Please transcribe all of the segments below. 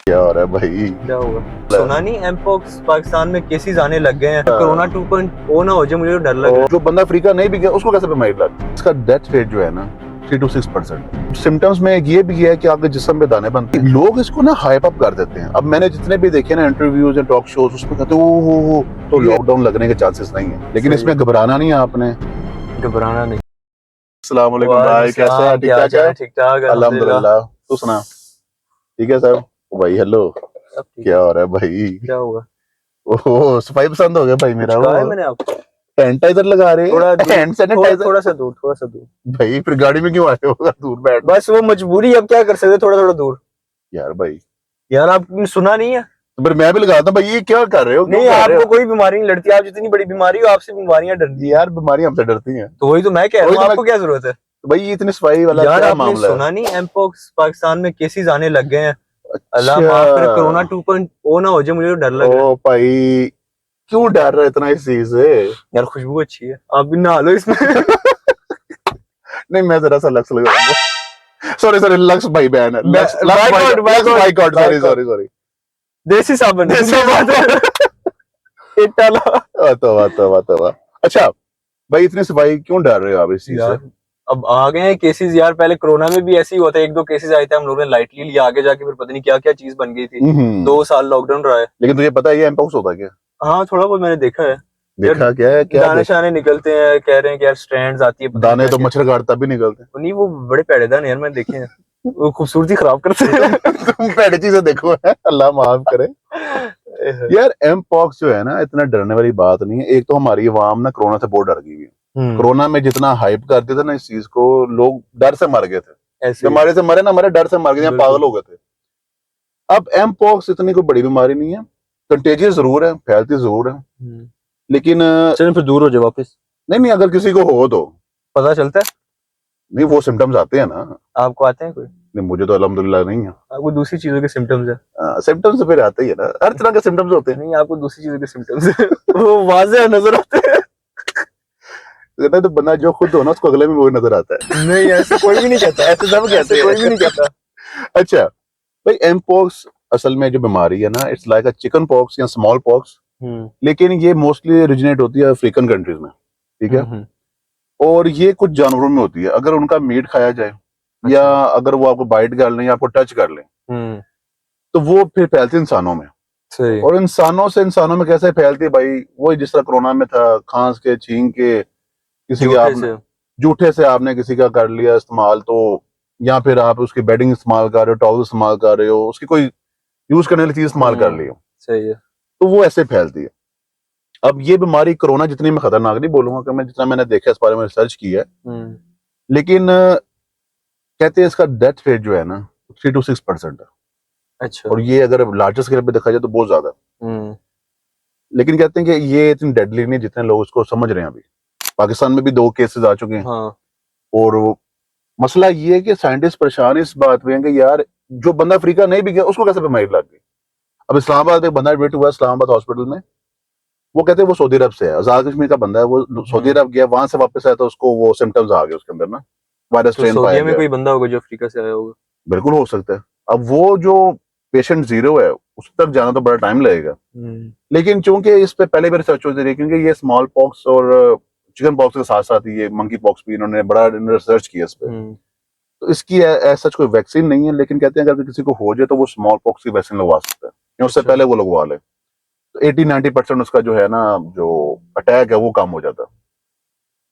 क्या हो रहा है भाई? क्या होगा? सुना नहीं एमपॉक्स पाकिस्तान में केसेस आने लग गए हैं। कोरोना 2.0 ना हो जाए, मुझे तो डर लग रहा है। जो बंदा अफ्रीका नहीं भी गया उसको कैसे बीमारी लग गई? इसका डेथ रेट जो है ना 3 to 6%। सिम्टम्स में ये भी है कि आपके जिस्म में दाने बनते हैं। लोग इसको ना हाइप अप कर देते हैं। अब मैंने जितने भी देखे ना इंटरव्यूज या टॉक शोज, उसमें कहते हैं ओ तो लॉकडाउन लगने के चांसेस नहीं है, लेकिन इसमें घबराना नहीं है आपने। घबराना नहीं। अस्सलाम वालेकुम भाई, कैसा है? ठीक ठाक है? ठीक ठाक अल्हम्दुलिल्लाह। तू सुना? ठीक है सर भाई। हेलो, क्या हो रहा है भाई? क्या होगा? ओह, सफाई पसंद हो गया भाई मेरा। कहा है मैंने आपको सैनिटाइजर लगा रहे थोड़ा हैंड सैनिटाइजर। थोड़ा सा दूर भाई फिर गाड़ी में क्यों आए हो? दूर बैठ। बस वो मजबूरी, अब क्या कर सकते, थोड़ा दूर। यार भाई, यार आपने सुना नहीं है? तो फिर मैं भी लगाता हूँ भाई। ये क्या कर रहे हो? नहीं, आपको कोई बीमारी नहीं लड़ती। आप जितनी बड़ी बीमारी हो, आपसे बीमारियां डरती यार बीमारी हमसे डरती हैं। तो वही तो मैं कह रहा हूँ, आपको क्या जरूरत है? तो भाई इतनी सफाई वाला यार क्या आपने मामला है? सुना नहीं एमपॉक्स पाकिस्तान में केसेस आने लग गए हैं। अल्लाह माफ करे, कोरोना 2.0 ना हो जाए, मुझे तो डर लग रहा है। ओ भाई, क्यों डर रहा है इतना इस चीज से? यार खुशबू अच्छी है, आप भी नहा लो इसमें। नहीं, मैं जरा सा लक्स लगाऊंगा। सॉरी लक्स भाई बैन है। Lux boycott. सॉरी देसी साबुन तौबा। अच्छा भाई, इतनी सफाई क्यों डर रहे हो आप इस चीज से? अब आ गए हैं केसेस यार। पहले कोरोना में भी ऐसे ही होता है, 1-2 केसेस आए थे, हम लोगों ने लाइटली लिया। आगे जाके फिर पता नहीं क्या क्या चीज बन गई थी। 2 साल लॉकडाउन रहा है। लेकिन तुझे पता है ये एमपॉक्स होता क्या? हाँ, थोड़ा बहुत मैंने देखा है। देखा क्या है? क्या दाने शाने निकलते हैं, कह रहे हैं कि यार स्ट्रैंड्स आती है। दाने तो मच्छर काटता भी निकलते हैं। नहीं, वो बड़े पैड़े दाने यार, मैंने देखे हैं। वो खूबसूरती खराब करते हैं। तुम पैड़ी चीजें देखो है, अल्लाह माफ करे। यार एमपॉक्स जो है ना, इतना डरने वाली बात नहीं है। एक तो हमारी अवाम ना कोरोना से बहुत डर गई है। कोरोना में जितना हाइप करते थे ना इस चीज को, लोग डर से मर गए थे। बीमारी से मरे ना मरे, डर से मर गए, पागल हो गए थे। अब एमपॉक्स इतनी कोई बड़ी बीमारी नहीं है। कंटेजियस जरूर है, फैलती जरूर है, लेकिन चलिए फिर दूर हो जाए वापस। नहीं, अगर किसी को हो तो पता चलता है। नहीं, वो सिम्टम्स आते हैं ना। आपको आते हैं कोई? नहीं, मुझे तो अल्हम्दुलिल्लाह नहीं है। आपको दूसरी चीजों के सिम्टम्स है? सिम्टम्स तो फिर आते ही है ना, हर तरह के सिम्टम्स होते हैं। नहीं, आपको दूसरी चीजों के सिम्टम्स है। वो वाज़ेह नजर आते हैं। तो बंदा जो खुद हो ना, उसको अगले में वो नजर आता है। नहीं, ऐसा कोई भी नहीं कहता। ऐसे सब कहते हैं, कोई भी नहीं कहता। अच्छा भाई, एमपॉक्स असल में जो बीमारी है ना, it's like a chicken pox या स्मॉल पॉक्स, लेकिन ये मोस्टली ओरिजिनेट होती है अफ्रीकन कंट्रीज में। ठीक है। और ये कुछ जानवरों में होती है। अगर उनका मीट खाया जाए या अगर वो आपको बाइट कर लें या आपको टच कर लें, तो वो फिर फैलती है इंसानों में। सही। और इंसानों से इंसानों में कैसे फैलती है भाई? वही जिस तरह कोरोना में था, खांस के, छींक के, किसी के आपने जूठे से आपने किसी का कर लिया इस्तेमाल, तो या फिर आप उसकी बेडिंग इस्तेमाल कर रहे हो, टॉवल इस्तेमाल कर रहे हो, उसकी कोई यूज करने वाली चीज इस्तेमाल कर ली हो, सही है, तो वो ऐसे फैलती है। अब ये बीमारी कोरोना जितनी मैं खतरनाक नहीं बोलूंगा, कि मैं जितना मैंने देखा, इस बारे में रिसर्च की है, लेकिन कहते हैं इसका डेथ रेट जो है ना 3 to 6% है। अच्छा। और ये अगर लार्जर स्केल पे देखा जाए तो बहुत ज्यादा। लेकिन कहते हैं कि ये इतनी डेडली नहीं जितने लोग इसको समझ रहे हैं। अभी पाकिस्तान में भी 2 केसेस आ चुके हैं। हाँ। और मसला ये है कि साइंटिस्ट परेशान इस बात पे हैं कि यार जो बंदा अफ्रीका नहीं भी गया उसको कैसे बीमारी लग गई। अब इस्लामाबाद में बंदा एडमिट हुआ, इस्लामाबाद हॉस्पिटल में। वो कहते हैं वो सऊदी अरब से है, आजाद कश्मीर का बंदा है। वो सऊदी अरब गया, वहां से वापस आया तो उसको वो सिम्टम्स आ गए उसके अंदर ना, वायरस तो स्ट्रेन पाया में गया। कोई बंदा होगा जो अफ्रीका से आया होगा। बिल्कुल हो सकता है। अब वो जो पेशेंट 0 है उस तक जाना तो बड़ा टाइम लगेगा। लेकिन चूंकि इस पे पहले भी रिसर्च होती रही, क्योंकि ये स्मॉल पॉक्स और चिकन पॉक्स के साथ साथ ये मंकी पॉक्स भी इन्होंने बड़ा रिसर्च किया इस पे। तो इसकी सच कोई वैक्सीन नहीं है, लेकिन कहते हैं अगर किसी को हो जाए तो वो स्मॉल पॉक्स की वैक्सीन लगवा सकता है, या उससे पहले वो लगवा ले तो 80-90% उसका जो है ना, जो अटैक है वो कम हो जाता है।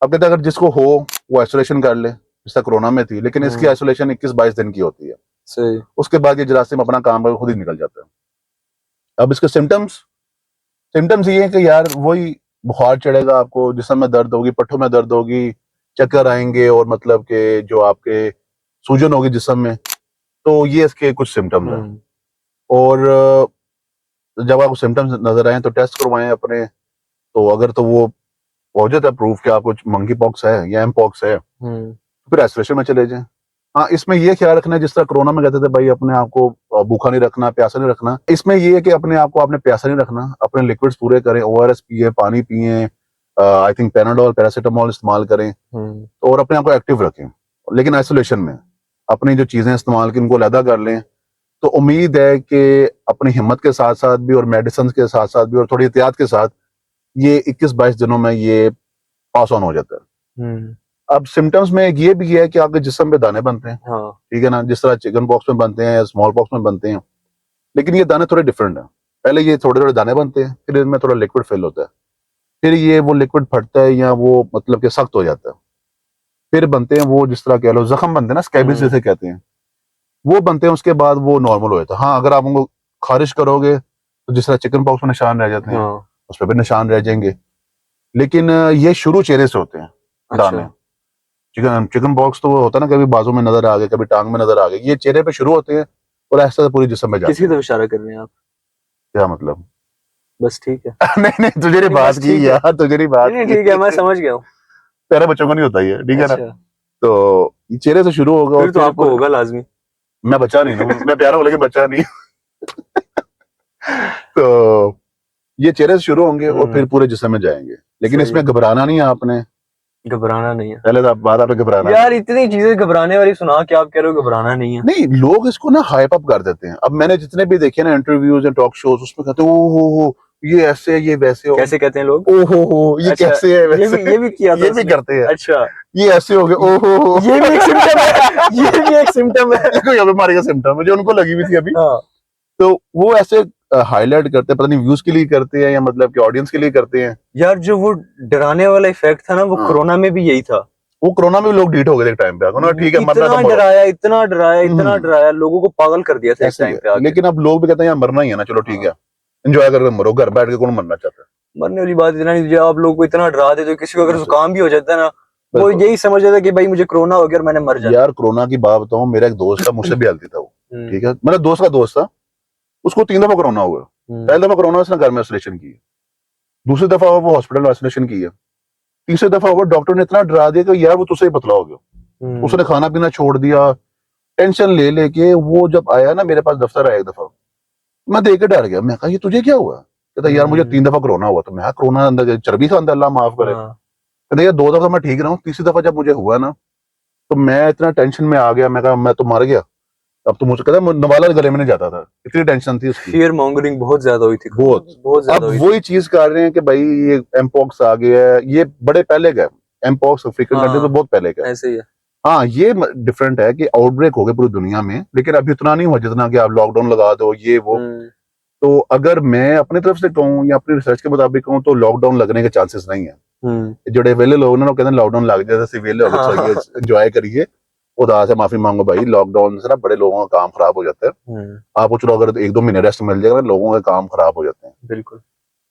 अब कहते हैं अगर जिसको हो वो आइसोलेशन कर ले, जैसा कोरोना में थी, लेकिन इसकी आइसोलेशन 21-22 दिन की होती है। सही। उसके बाद ये जरासीम अपना काम खुद ही निकल जाता है। अब इसके सिम्टम्स ये है कि यार वही बुखार चढ़ेगा, आपको जिस्म में दर्द होगी, पट्टों में दर्द होगी, चक्कर आएंगे, और मतलब के जो आपके सूजन होगी जिस्म में। तो ये इसके कुछ सिम्टम्स हैं। और जब आपको सिम्टम्स नजर आए तो टेस्ट करवाएं अपने। तो अगर तो वो हो जाता है प्रूफ कि आपको मंकी पॉक्स है या एम पॉक्स है, तो फिर आइसोलेशन में चले जाएं। हाँ, इसमें ये ख्याल रखना है, जिस तरह कोरोना में कहते थे भाई अपने आप को भूखा नहीं रखना, प्यासा नहीं रखना। इसमें ये है कि अपने आप को आपने प्यासा नहीं रखना, अपने लिक्विड्स पूरे करें, ORS पिए, पानी पिए, आई थिंक पैनाडोल, पैरासीटामोल इस्तेमाल करें, और अपने आप को एक्टिव रखें, लेकिन आइसोलेशन में। अपनी जो चीजें इस्तेमाल की उनको अलहदा कर लें, तो उम्मीद है कि अपनी हिम्मत के साथ साथ भी और मेडिसिन के साथ साथ भी और थोड़ी एहतियात के साथ ये 21-22 दिनों में ये पास ऑन हो जाता है। अब सिम्टम्स में एक ये भी है कि आपके जिस्म पे दाने बनते हैं, हाँ, ठीक है ना, जिस तरह चिकन पॉक्स में बनते हैं या स्मॉल पॉक्स में बनते हैं, लेकिन ये दाने थोड़े डिफरेंट हैं। पहले ये थोड़े थोड़े दाने बनते हैं, फिर इनमें थोड़ा लिक्विड फिल होता है, फिर ये वो लिक्विड फटता है या वो मतलब कि सख्त हो जाता है, फिर बनते हैं वो जिस तरह कह लो जख्म बनते हैं ना, स्कैबिस जैसे कहते हैं, वो बनते हैं। उसके बाद वो नॉर्मल हो जाता है। हाँ, अगर आप उनको खारिश करोगे तो जिस तरह चिकन पॉक्स में निशान रह जाते हैं, हाँ, उस पर भी निशान रह जाएंगे, लेकिन ये शुरू चेहरे से होते हैं दाने। अच्छा, चिकन पॉक्स तो वो होता है ना, कभी बाजू में नजर आ गए, कभी टांग में नजर आ गए, ये चेहरे पे शुरू होते हैं और ऐसा से पूरी जिस्म में जाते किसकी हैं। तरफ इशारा कर रहे हैं आप? क्या मतलब? बस ठीक है। नहीं नहीं, तुझे नहीं नहीं, बात बस की ठीक है। यार, तुझे नहीं बात नहीं की। ठीक है, मैं समझ गया हूँ। प्यारे बच्चों को नहीं होता ये, ठीक है ना। अच्छा, तो ये चेहरे से शुरू होगा फिर और तो आपको होगा लाजमी। मैं बच्चा नहीं हूँ, मैं प्यारा हूँ लेकिन बच्चा नहीं। तो ये चेहरे से शुरू होंगे और फिर पूरे जिस्म में जाएंगे, लेकिन सही इसमें घबराना नहीं है आपने। घबराना नहीं है पहले तो बात आपने घबराना यार, नहीं। इतनी चीजें घबराने वाली सुना के आप कह रहे हो घबराना नहीं है। नहीं, लोग इसको ना हाइप अप कर देते हैं। अब मैंने जितने भी देखे ना इंटरव्यूज या टॉक शोज, उसमें कहते हैं ओ हो ये ऐसे है, ये वैसे हो। कैसे कहते हैं लोग? ओ हो ये अच्छा, कैसे है वैसे। ये भी किया था ये भी उसने? करते हैं। अच्छा, ये ऐसे हो गए, ओ हो। ये भी एक सिम्टम है, ये भी एक सिम्टम है। इसको ये बीमारी का सिम्टम है जो उनको लगी हुई थी अभी। हाँ, तो वो ऐसे हाईलाइट करते हैं, पता नहीं व्यूज के लिए करते हैं या मतलब कि ऑडियंस के लिए करते हैं। यार जो वो डराने वाला इफेक्ट था ना, वो हाँ। कोरोना में भी यही था। वो कोरोना में भी लोग डीट हो गए थे टाइम पे, ना ठीक है मरना इतना तो मरो। डराया, इतना डराया, इतना हम्म। डराया, लोगों को पागल कर दिया था इस ऐसे ही टाइम है। पे आके। लेकिन अब लोग भी कहते हैं यार मरना ही है ना, चलो ठीक है, हाँ। एंजॉय करके मरो, घर बैठ के कौन मरना चाहता है। मरने वाली बात इतना नहीं, आप लोग को इतना डरा देते हो, किसी को अगर बिल्कुल। जुकाम भी हो जाता है ना, वो बिल्कुल। यही समझ जाता है कि भाई मुझे कोरोना हो गया और मैंने मर जाना। यार कोरोना की बात बताऊं, मेरा एक दोस्त था, मुझसे भी हेल्थी था वो, ठीक है, मेरा दोस्त का दोस्त था, उसको 3 दफा कोरोना हुआ। पहली दफा कोरोना उसने घर में आइसोलेशन की है, दूसरी दफा वो हॉस्पिटल में आइसोलेशन की है, तीसरी दफा वो डॉक्टर ने इतना डरा दिया कि यार वो तुझसे ही पतला हो गया। उसने खाना पीना छोड़ दिया, टेंशन ले लेके वो जब आया ना मेरे पास दफ्तर आया एक दफा, मैं देख के डर गया। मैं कहा ये तुझे क्या हुआ? कहता यार मुझे 3 दफा कोरोना हुआ। तो मैं कोरोना अंदर चर्बी खांदा, अल्लाह माफ करे। कहता यार 2 दफा मैं ठीक रहा हूँ, तीसरी दफा जब मुझे हुआ ना तो मैं इतना टेंशन में आ गया, मैं कहा मैं तो मर गया। अब तो मुझे कहता नवाला गले में नहीं जाता था, इतनी टेंशन थी उसकी। फियर मॉन्गरिंग बहुत ज्यादा हुई थी, बहुत ज्यादा अब हुई वही चीज कर रहे हैं कि भाई ये एमपॉक्स आ गया है, ये बड़े पहले का एमपॉक्स अफ्रीकन कंट्री तो बहुत पहले का थी। ऐसे ही है। हाँ, ये डिफरेंट है कि आउटब्रेक हो गए पूरी दुनिया में, लेकिन अभी उतना नहीं हुआ जितना कि आप लॉकडाउन लगा दो ये वो। तो अगर मैं अपनी तरफ से कहूँ या अपनी रिसर्च के मुताबिक कहूँ तो लॉकडाउन लगने के चांसेस नहीं है। जोड़े वेले लोग ना कहते हैं लॉकडाउन लग जाए, जैसे वेले हो गए एंजॉय करिए, खुदा से माफी मांगो भाई, लॉकडाउन से ना बड़े लोगों का काम खराब हो जाता है। आपको चलो अगर 1-2 महीने रेस्ट मिल जाएगा ना, लोगों के काम खराब हो जाते हैं। बिल्कुल।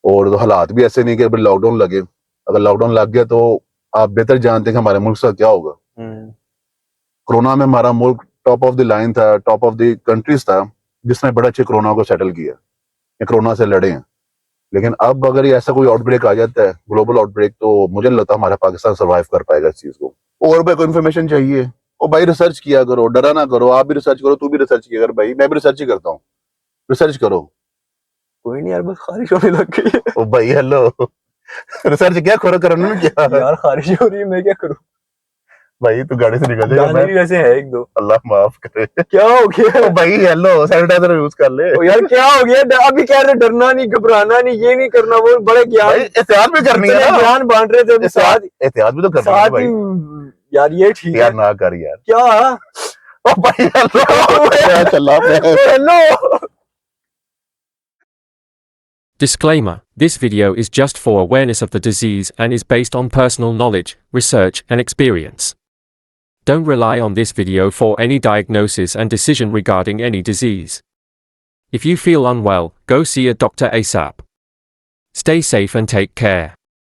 और तो हालात भी ऐसे नहीं कि अभी लॉकडाउन लगे, अगर लॉकडाउन लग गया तो आप बेहतर जानते हैं कि हमारे मुल्क से क्या होगा। कोरोना में हमारा मुल्क टॉप ऑफ द लाइन था, टॉप ऑफ द कंट्रीज था जिसने बड़ा अच्छे कोरोना को सेटल किया, ये कोरोना से लड़े हैं। लेकिन अब अगर ये ऐसा कोई आउटब्रेक आ जाता है, ग्लोबल आउटब्रेक, तो मुझे नहीं लगता हमारा पाकिस्तान सर्वाइव कर पाएगा इस चीज को। और भाई कोई इन्फॉर्मेशन चाहिए ओ भाई रिसर्च किया करो, डरा ना करो, आप भी रिसर्च करो, तू भी रिसर्च किया कर भाई, मैं भी रिसर्च ही करता हूँ, रिसर्च करो। कोई नहीं यार, बस खारिश होने लग गई है। ओ भाई हेलो, रिसर्च क्या खोरो करने में क्या यार खारिश हो रही है, मैं क्या करूँ? भाई तू गाड़ी से निकल जाएगा। दाने भी वैसे है 1-2। अल्लाह माफ करे। क्या हो गया? ओ भाई हेलो, सैनिटाइजर यूज कर ले। ओ यार क्या हो गया? अभी कह रहे डरना नहीं, घबराना नहीं, ये नहीं करना, वो बड़े ज्ञान, एहतियात भी करनी है ना, ज्ञान बांट रहे थे अभी साथ एहतियात भी तो करनी है साथ भाई। ही। यार ये ठीक यार है ना कर यार। क्या? ओ भाई हेलो, चला hello. Disclaimer: This video is just for awareness of the disease and is based on personal knowledge, research, and experience. Don't rely on this video for any diagnosis and decision regarding any disease. If you feel unwell, go see a doctor ASAP. Stay safe and take care.